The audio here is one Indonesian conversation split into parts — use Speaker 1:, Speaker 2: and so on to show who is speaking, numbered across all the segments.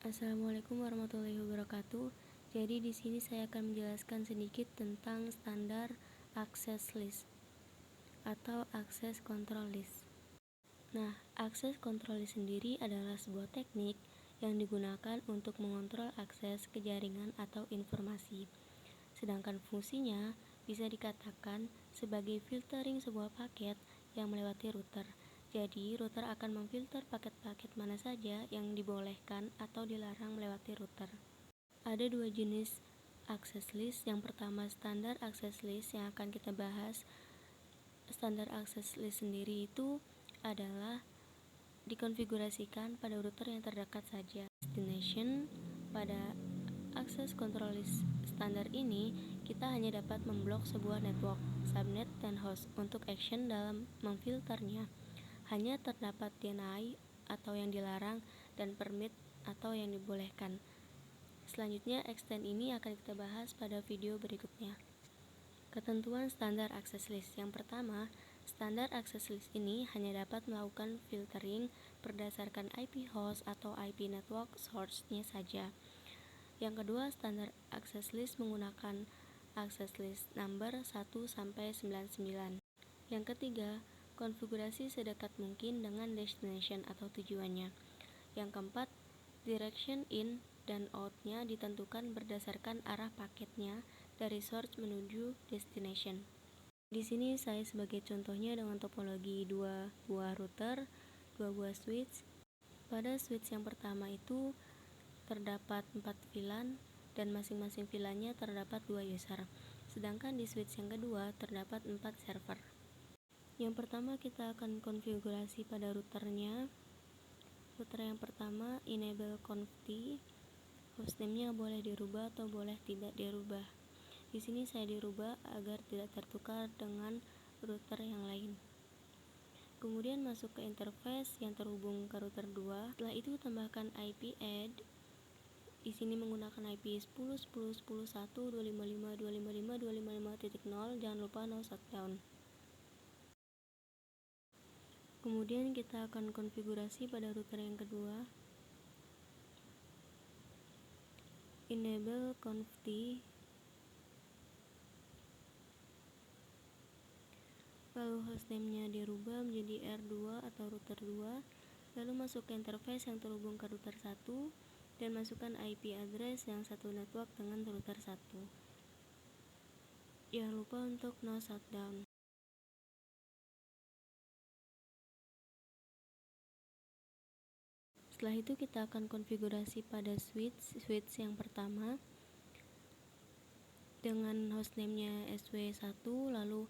Speaker 1: Assalamualaikum warahmatullahi wabarakatuh. Jadi di sini saya akan menjelaskan sedikit tentang standar access list atau access control list. Nah, access control list sendiri adalah sebuah teknik yang digunakan untuk mengontrol akses ke jaringan atau informasi. Sedangkan fungsinya bisa dikatakan sebagai filtering sebuah paket yang melewati router. Jadi, router akan memfilter paket-paket mana saja yang dibolehkan atau dilarang melewati router. Ada dua jenis access list. Yang pertama, standar access list yang akan kita bahas. Standar access list sendiri itu adalah dikonfigurasikan pada router yang terdekat saja. Destination pada access control list standar ini, kita hanya dapat memblok sebuah network, subnet, dan host. Untuk action dalam memfilternya, hanya terdapat deny atau yang dilarang dan permit atau yang dibolehkan. Selanjutnya, extend ini akan kita bahas pada video berikutnya. Ketentuan standar access list. Yang pertama, standar access list ini hanya dapat melakukan filtering berdasarkan IP host atau IP network source-nya saja. Yang kedua, standar access list menggunakan access list number 1-99. Yang ketiga, konfigurasi sedekat mungkin dengan destination atau tujuannya. Yang keempat, direction in dan out-nya ditentukan berdasarkan arah paketnya dari source menuju destination. Di sini saya sebagai contohnya dengan topologi 2 buah router, 2 buah switch. Pada switch yang pertama itu terdapat 4 VLAN dan masing-masing VLAN-nya terdapat 2 user. Sedangkan di switch yang kedua terdapat 4 server. Yang pertama kita akan konfigurasi pada routernya. Router yang pertama enable conft, hostname-nya boleh dirubah atau boleh tidak dirubah. Di sini saya dirubah agar tidak tertukar dengan router yang lain. Kemudian masuk ke interface yang terhubung ke router 2. Setelah itu tambahkan IP add. Di sini menggunakan IP 10.10.1.255.255.255.0. Jangan lupa no shutdown. Kemudian kita akan konfigurasi pada router yang kedua. Enable conft, lalu hostname-nya dirubah menjadi R2 atau router 2. Lalu masuk ke interface yang terhubung ke router 1 dan masukkan IP address yang satu network dengan router 1. Jangan lupa untuk no shutdown. Setelah itu kita akan konfigurasi pada switch yang pertama dengan hostname-nya SW1, lalu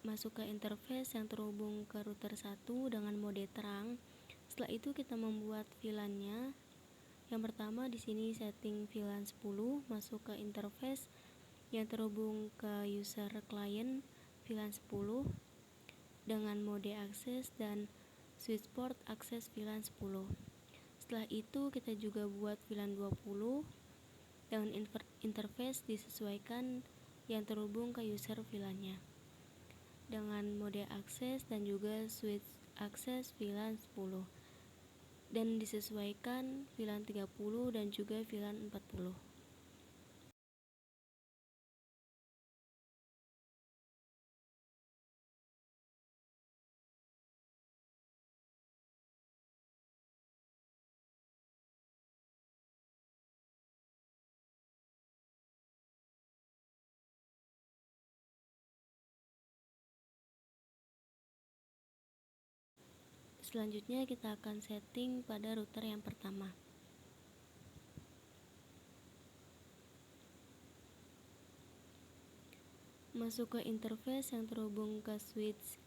Speaker 1: masuk ke interface yang terhubung ke router 1 dengan mode terang. Setelah itu kita membuat VLAN-nya. Yang pertama di sini setting VLAN 10, masuk ke interface yang terhubung ke user client VLAN 10 dengan mode akses dan switch port akses VLAN 10. Setelah itu kita juga buat VLAN 20 dengan interface disesuaikan yang terhubung ke user VLAN-nya dengan mode akses dan juga switch akses VLAN 10 dan disesuaikan VLAN 30 dan juga VLAN 40. Selanjutnya kita akan setting pada router yang pertama. Masuk ke interface yang terhubung ke switch,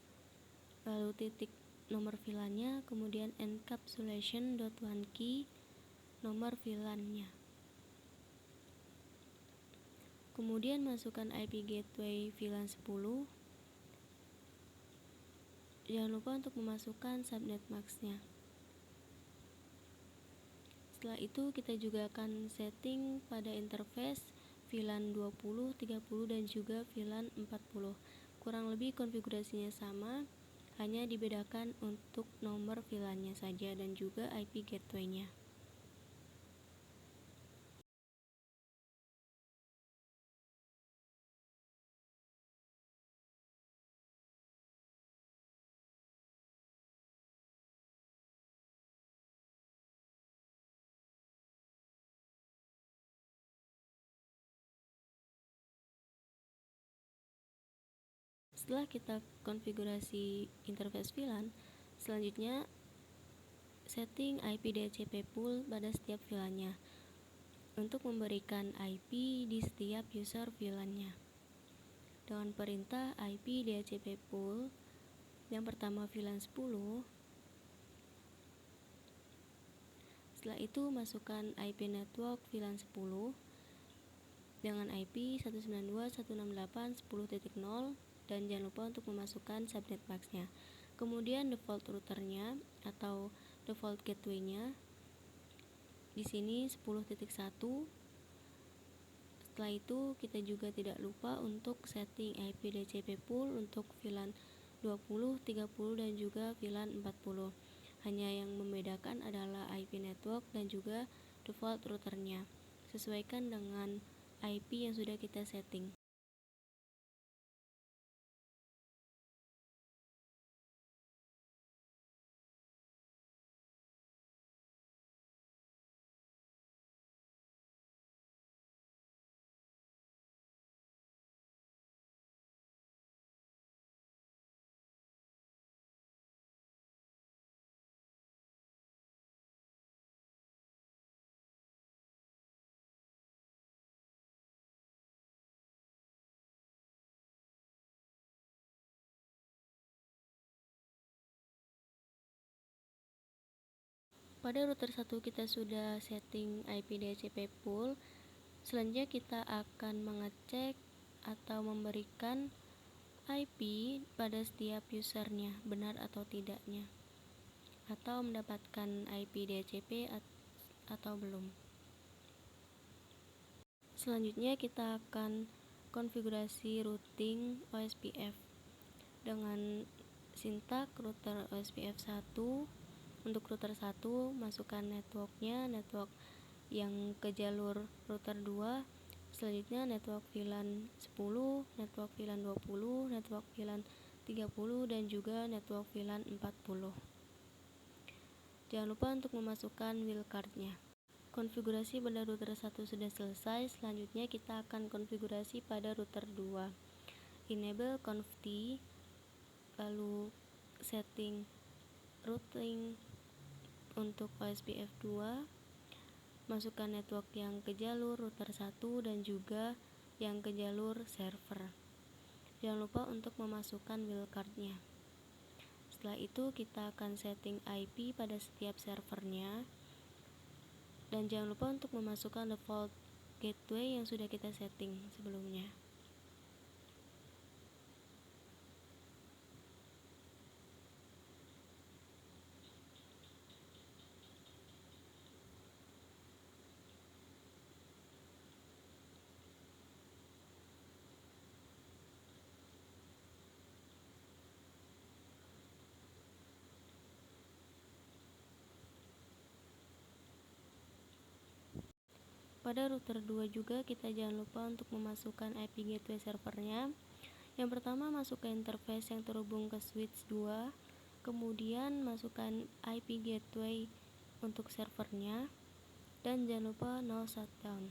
Speaker 1: lalu titik nomor VLAN-nya, kemudian encapsulation.1key nomor VLAN-nya. Kemudian masukkan IP gateway VLAN 10. Jangan lupa untuk memasukkan subnet max-nya. Setelah itu kita juga akan setting pada interface VLAN 20, 30 dan juga VLAN 40. Kurang lebih konfigurasinya sama, hanya dibedakan untuk nomor VLAN-nya saja dan juga IP gateway-nya. Setelah kita konfigurasi interface VLAN, selanjutnya setting IP DHCP pool pada setiap VLAN-nya untuk memberikan IP di setiap user VLAN-nya. Dengan perintah IP DHCP pool, yang pertama VLAN 10, setelah itu masukkan IP network VLAN 10 dengan IP 192.168.10.0 dan jangan lupa untuk memasukkan subnet mask-nya. Kemudian default routernya atau default gateway-nya di sini 10.1. Setelah itu kita juga tidak lupa untuk setting IP DHCP pool untuk VLAN 20, 30 dan juga VLAN 40. Hanya yang membedakan adalah IP network dan juga default routernya. Sesuaikan dengan IP yang sudah kita setting. Pada router 1 kita sudah setting IP DHCP pool. Selanjutnya kita akan mengecek atau memberikan IP pada setiap usernya, benar atau tidaknya, atau mendapatkan IP DHCP atau belum. Selanjutnya kita akan konfigurasi routing OSPF dengan sintak router OSPF 1. Untuk router 1 masukkan networknya, network yang ke jalur router 2, selanjutnya network VLAN 10, network VLAN 20, network VLAN 30 dan juga network VLAN 40. Jangan lupa untuk memasukkan wildcard-nya. Konfigurasi pada router 1 sudah selesai. Selanjutnya kita akan konfigurasi pada router 2. Enable conft, lalu setting routing untuk OSPF 2, masukkan network yang ke jalur router 1 dan juga yang ke jalur server. Jangan lupa untuk memasukkan wildcard-nya. Setelah itu kita akan setting IP pada setiap servernya dan jangan lupa untuk memasukkan default gateway yang sudah kita setting sebelumnya. Pada router 2 juga kita jangan lupa untuk memasukkan IP gateway servernya. Yang pertama masuk ke interface yang terhubung ke switch 2, kemudian masukkan IP gateway untuk servernya dan jangan lupa no shutdown.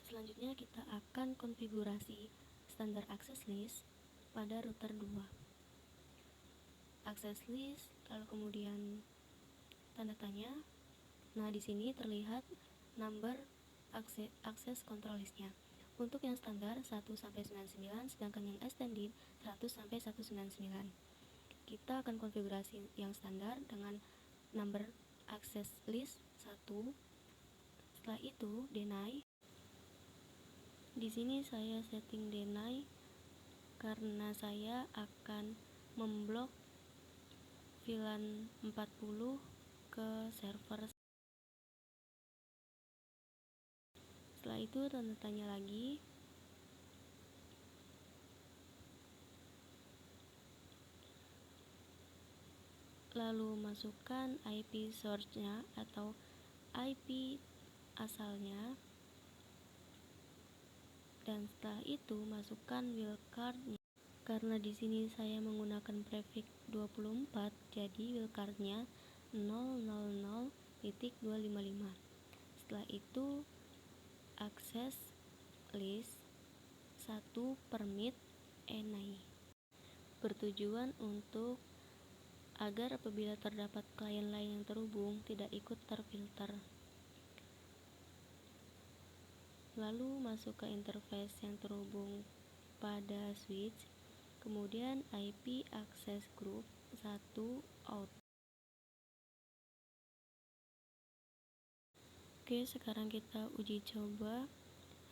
Speaker 1: Selanjutnya kita akan konfigurasi standar access list pada router 2. Access list, lalu kemudian tanda tanya. Nah, di sini terlihat number access control list-nya. Untuk yang standar 1-99, sedangkan yang extended 100-199. Kita akan konfigurasi yang standar dengan number access list 1. Setelah itu deny. Di sini saya setting deny karena saya akan memblok VLAN 40 ke server. Setelah itu tanda tanya lagi. Lalu masukkan IP source-nya atau IP asalnya. Dan setelah itu masukkan wildcard-nya. Karena di sini saya menggunakan prefix 24, jadi wildcard-nya 000.255. Setelah itu access list 1. Permit ENI bertujuan untuk agar apabila terdapat klien lain yang terhubung tidak ikut terfilter. Lalu masuk ke interface yang terhubung pada switch, kemudian IP access group 1 out. Oke, sekarang kita uji coba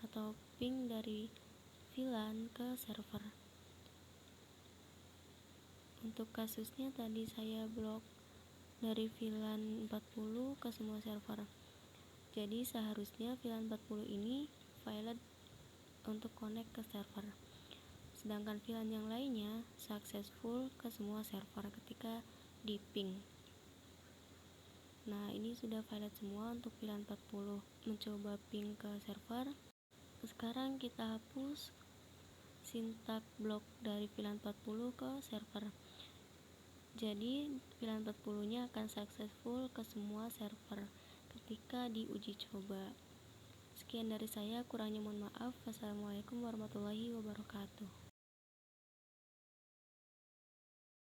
Speaker 1: atau ping dari VLAN ke server. Untuk kasusnya tadi saya blok dari VLAN 40 ke semua server. Jadi seharusnya VLAN 40 ini valid untuk connect ke server. Sedangkan VLAN yang lainnya successful ke semua server ketika di ping. Nah, ini sudah valid semua untuk VLAN 40. Mencoba ping ke server. Sekarang kita hapus sintak blok dari VLAN 40 ke server. Jadi VLAN 40-nya akan successful ke semua server ketika diuji coba. Sekian dari saya, kurangnya mohon maaf. Wassalamualaikum warahmatullahi wabarakatuh.